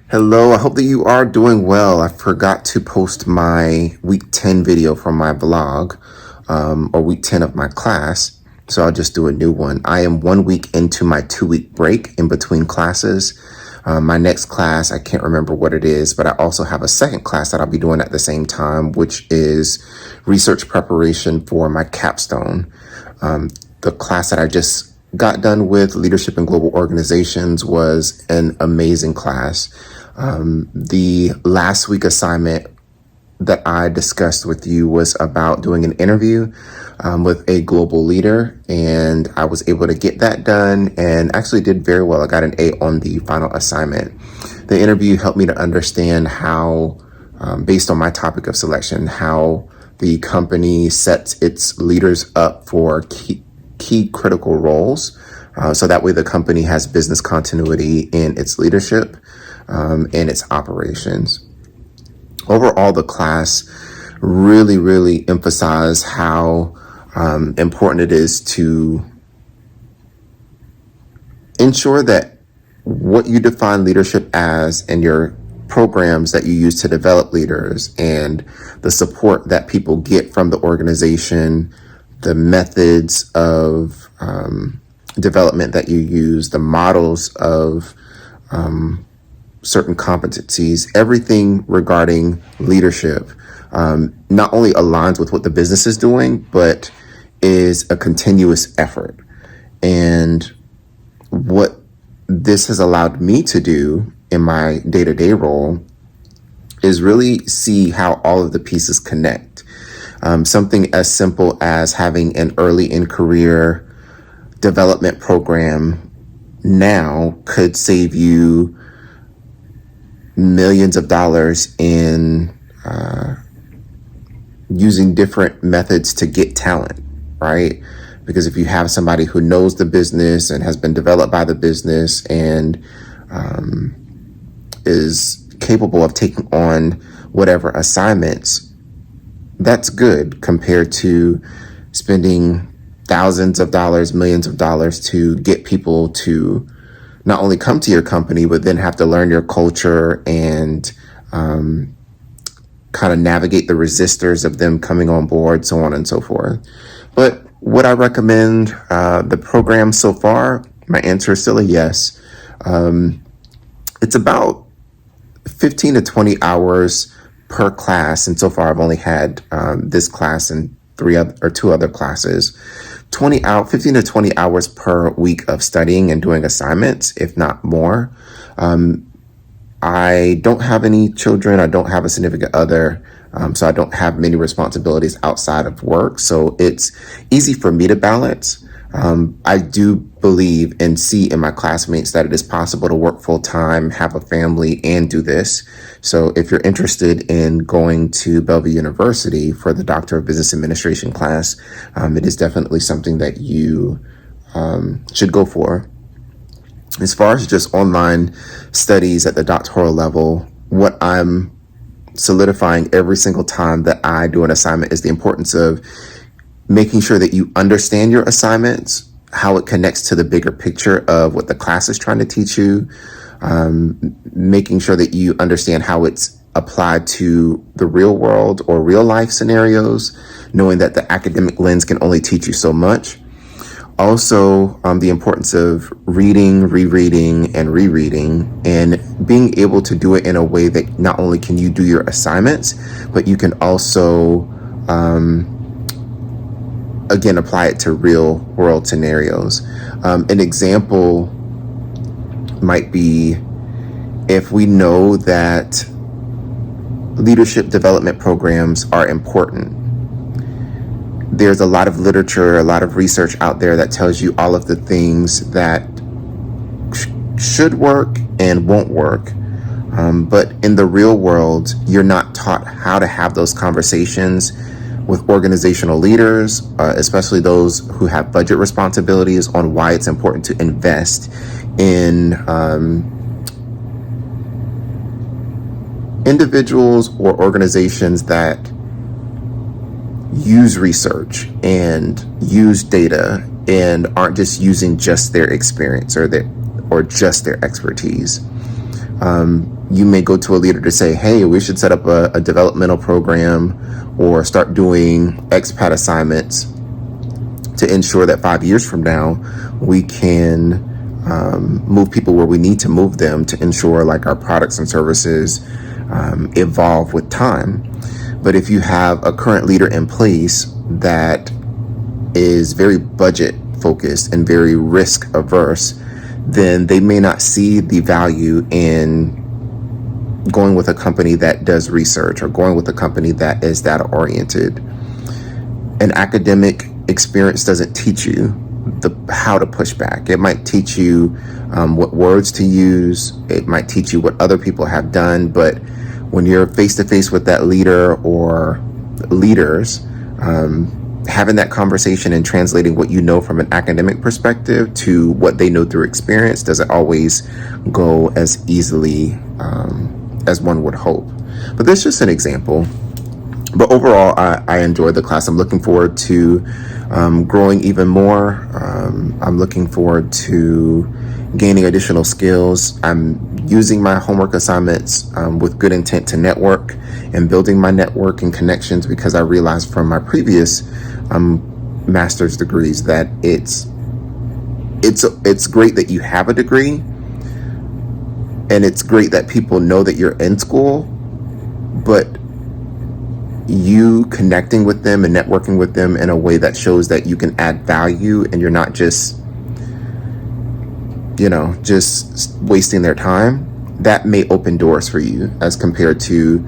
Hello, I hope that you are doing well. I forgot to post my week 10 video from my vlog, or week 10 of my class. So I'll just do a new one. I am 1 week into my 2 week break in between classes. My next class, I can't remember what it is, but I also have a second class that I'll be doing at the same time, which is research preparation for my capstone. The class that I just got done with, Leadership in Global Organizations, was an amazing class. The last week assignment that I discussed with you was about doing an interview with a global leader, and I was able to get that done and actually did very well. I got an A on the final assignment. The interview helped me to understand how, based on my topic of selection, how the company sets its leaders up for key critical roles. So that way the company has business continuity in its leadership and its operations. Overall, the class really emphasized how important it is to ensure that what you define leadership as and your programs that you use to develop leaders and the support that people get from the organization, the methods of development that you use, the models of certain competencies, everything regarding leadership not only aligns with what the business is doing, but is a continuous effort. And what this has allowed me to do in my day-to-day role is really see how all of the pieces connect. Something as simple as having an early in career development program now could save you millions of dollars in using different methods to get talent, right? Because if you have somebody who knows the business and has been developed by the business and is capable of taking on whatever assignments, that's good compared to spending thousands of dollars, millions of dollars to get people to not only come to your company, but then have to learn your culture and kind of navigate the resistors of them coming on board, so on and so forth. But would I recommend the program so far? My answer is still a yes. It's about 15 to 20 hours per class. And so far I've only had this class and two other classes. 15 to 20 hours per week of studying and doing assignments, if not more. I don't have any children. I don't have a significant other. So I don't have many responsibilities outside of work. So it's easy for me to balance. I do believe and see in my classmates that it is possible to work full time, have a family, and do this. So if you're interested in going to Bellevue University for the Doctor of Business Administration class, it is definitely something that you should go for. As far as just online studies at the doctoral level, what I'm solidifying every single time that I do an assignment is the importance of making sure that you understand your assignments, how it connects to the bigger picture of what the class is trying to teach you, making sure that you understand how it's applied to the real world or real life scenarios, knowing that the academic lens can only teach you so much. Also, the importance of reading, rereading, and rereading, and being able to do it in a way that not only can you do your assignments, but you can also, again, apply it to real world scenarios. An example might be if we know that leadership development programs are important. There's a lot of literature, a lot of research out there that tells you all of the things that should work and won't work. But in the real world, you're not taught how to have those conversations with organizational leaders, especially those who have budget responsibilities, on why it's important to invest in individuals or organizations that use research and use data and aren't just using just their experience or just their expertise. you may go to a leader to say, hey, we should set up a developmental program or start doing expat assignments to ensure that 5 years from now, we can move people where we need to move them to ensure like our products and services evolve with time. But if you have a current leader in place that is very budget focused and very risk averse, then they may not see the value in going with a company that does research or going with a company that is data oriented. An academic experience doesn't teach you how to push back. It might teach you what words to use. It might teach you what other people have done. But when you're face to face with that leader or leaders, having that conversation and translating what you know from an academic perspective to what they know through experience doesn't always go as easily as one would hope. But that's just an example. But overall, I enjoyed the class. I'm looking forward to growing even more. I'm looking forward to gaining additional skills. I'm using my homework assignments with good intent to network and building my network and connections, because I realized from my previous master's degrees that it's great that you have a degree, and it's great that people know that you're in school, but you connecting with them and networking with them in a way that shows that you can add value and you're not just wasting their time, that may open doors for you as compared to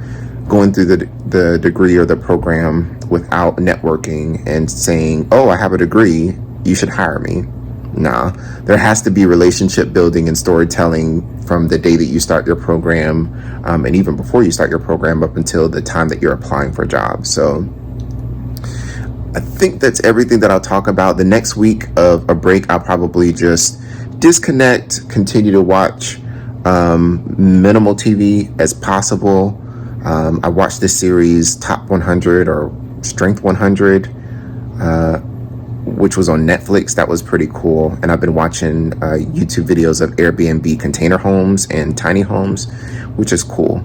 going through the degree or the program without networking and saying, oh, I have a degree, you should hire me. Nah, there has to be relationship building and storytelling from the day that you start your program, and even before you start your program up until the time that you're applying for jobs. So I think that's everything that I'll talk about. The next week of a break, I'll probably just disconnect, continue to watch minimal TV as possible. I watched this series Top 100 or Strength 100, which was on Netflix. That was pretty cool. And I've been watching YouTube videos of Airbnb container homes and tiny homes, which is cool.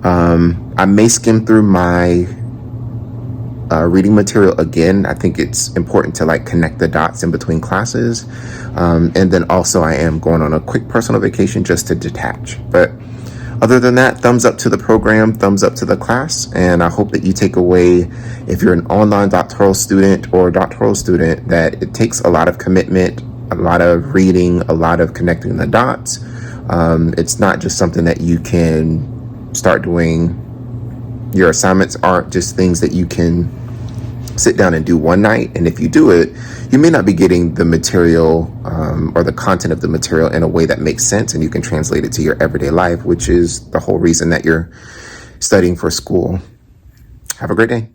I may skim through my reading material again. I think it's important to connect the dots in between classes. And then also I am going on a quick personal vacation just to detach. But other than that, thumbs up to the program, thumbs up to the class. And I hope that you take away, if you're an online doctoral student or doctoral student, that it takes a lot of commitment, a lot of reading, a lot of connecting the dots. It's not just something that you can start doing. Your assignments aren't just things that you can sit down and do one night. And if you do it, you may not be getting the material or the content of the material in a way that makes sense and you can translate it to your everyday life, which is the whole reason that you're studying for school. Have a great day.